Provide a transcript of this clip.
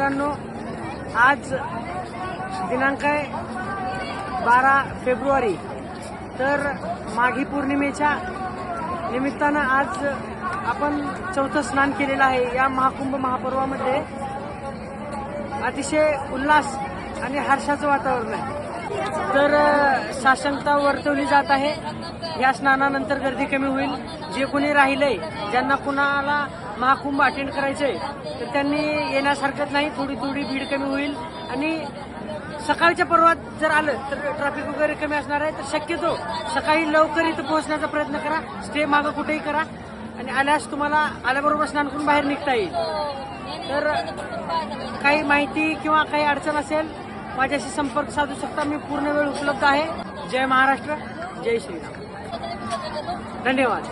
मित्रांनो, आज दिनांक आहे 12 फेब्रुवारी, तर माघी पौर्णिमेच्या निमित्तानं आज आपण चौथं स्नान केलेलं आहे। या महाकुंभ महापर्वामध्ये अतिशय उल्हास आणि हर्षाचं वातावरण आहे। तर साशंकता वर्तवली जात आहे। या स्नानानंतर गर्दी कमी होईल। जे कोणी राहिलंय, ज्यांना कुणाला महाकुंभ अटेंड करायचंय, तर त्यांनी येण्यास हरकत नाही। थोडी भीड कमी होईल आणि सकाळच्या पर्वात जर आलं तर ट्रॅफिक वगैरे कमी असणार आहे। तर शक्यतो सकाळी लवकर इथं पोहोचण्याचा प्रयत्न करा। स्टे मागं कुठेही करा आणि आल्यास तुम्हाला आल्याबरोबर स्नान करून बाहेर निघता येईल। तर काही माहिती किंवा काही अडचण असेल, माझ्याशी संपर्क साधू शकता। मी पूर्ण वेळ उपलब्ध आहे। जय महाराष्ट्र, जय श्रीराम, धन्यवाद।